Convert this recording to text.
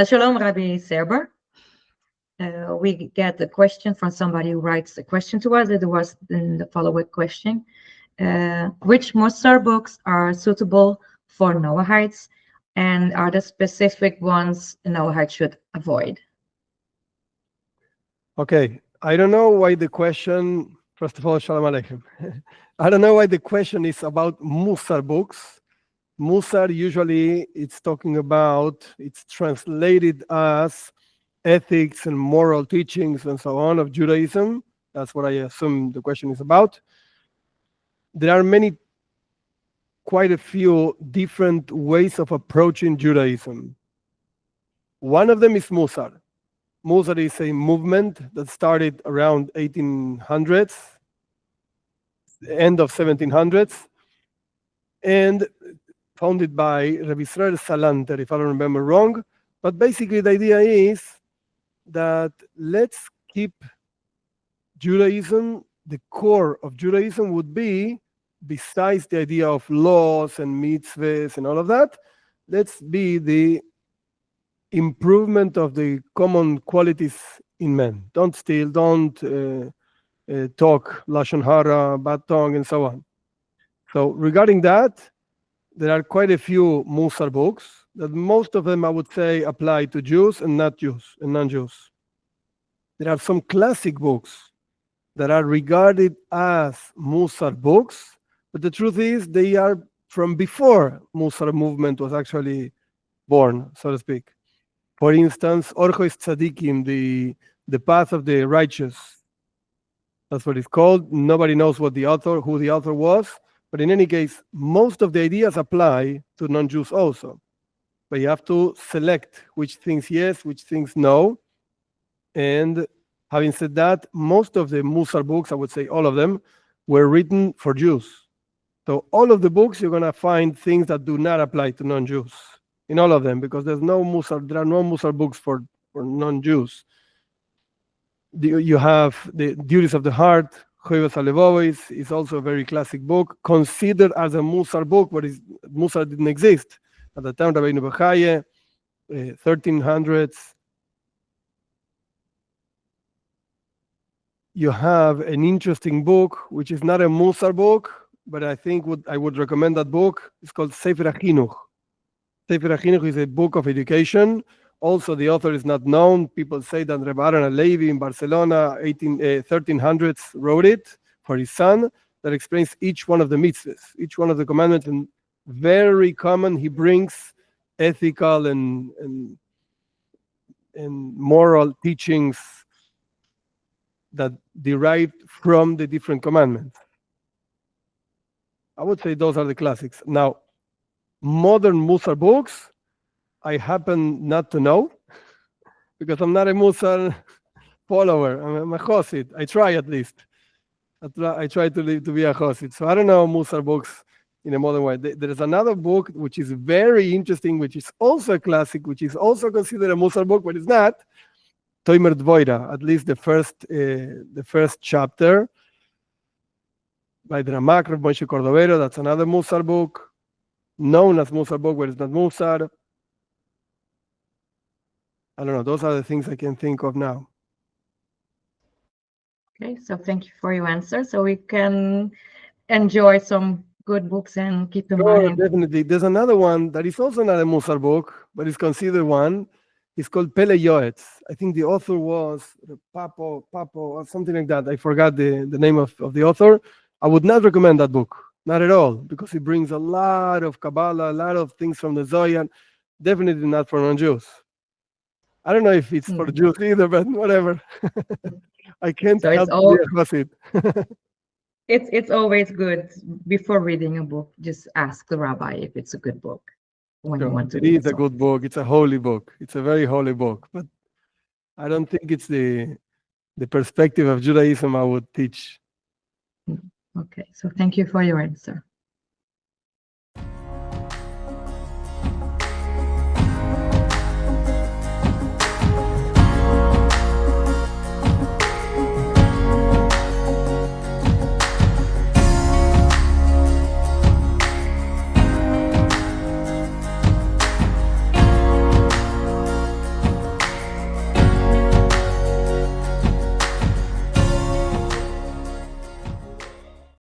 Shalom, Rabbi Serber. We get a question from somebody who writes a question to us. It was in the follow-up question. Which Mussar books are suitable for Noahides, and are there specific ones Noahides should avoid? Okay, I don't know why the question, first of all, Shalom Aleichem. I don't know why the question is about Mussar books. Mussar, usually it's talking about, it's translated as ethics and moral teachings and so on of Judaism. That's what I assume the question is about. There are quite a few different ways of approaching Judaism. One of them is Mussar. Mussar is a movement that started around 1800s, end of 1700s, and founded by Rabbi Salanter, if I don't remember wrong. But basically the idea is that let's keep Judaism, the core of Judaism would be, besides the idea of laws and mitzvahs and all of that, let's be the improvement of the common qualities in men. Don't steal, don't talk, lashon hara, bad tongue, and so on. So regarding that, there are quite a few Mussar books that most of them, I would say, apply to Jews and not Jews and non-Jews. There are some classic books that are regarded as Mussar books, but the truth is they are from before Mussar movement was actually born, so to speak. For instance, Orchois Tzadikim, the path of the righteous. That's what it's called. Nobody knows who the author was. But in any case, most of the ideas apply to non-Jews also. But you have to select which things yes, which things no. And having said that, most of the Mussar books, I would say all of them, were written for Jews. So all of the books, you're going to find things that do not apply to non-Jews in all of them, because there are no Mussar books for non-Jews. You have the Duties of the Heart, Choivas Alevois is also a very classic book, considered as a Mussar book, but Mussar didn't exist at the time. Rabbeinu Bechaye, 1300s. You have an interesting book, which is not a Mussar book, but I think I would recommend that book. It's called Sefer HaChinuch. Sefer HaChinuch is a book of education. Also, the author is not known. People say that Rabbi Aaron Alevi in Barcelona, 1300s, wrote it for his son, that explains each one of the mitzvahs, each one of the commandments, and very common. He brings ethical and moral teachings that derive from the different commandments. I would say those are the classics. Now, modern Mussar books, I happen not to know, because I'm not a Mussar follower. I'm a Chosid. I try at least. I try to be a Chosid. So I don't know Mussar books in a modern way. There is another book which is very interesting, which is also a classic, which is also considered a Mussar book, but it's not. Toimer Dvoira, at least the first chapter by the Ramak of Moshe Cordovero. That's another Mussar book, known as Mussar book, but it's not Mussar. I don't know. Those are the things I can think of now. Okay, so thank you for your answer. So we can enjoy some good books and keep in mind. Definitely. There's another one that is also not a Mussar book, but is considered one. It's called Pele Yoetz. I think the author was Papo, or something like that. I forgot the name of the author. I would not recommend that book. Not at all, because it brings a lot of Kabbalah, a lot of things from the Zohar. Definitely not for non-Jews. I don't know if it's for Jews either, but whatever. I can't help it. It's always good before reading a book. Just ask the rabbi if it's a good book when you want to read it. It is a good book. It's a holy book. It's a very holy book. But I don't think it's the perspective of Judaism I would teach. Okay, so thank you for your answer.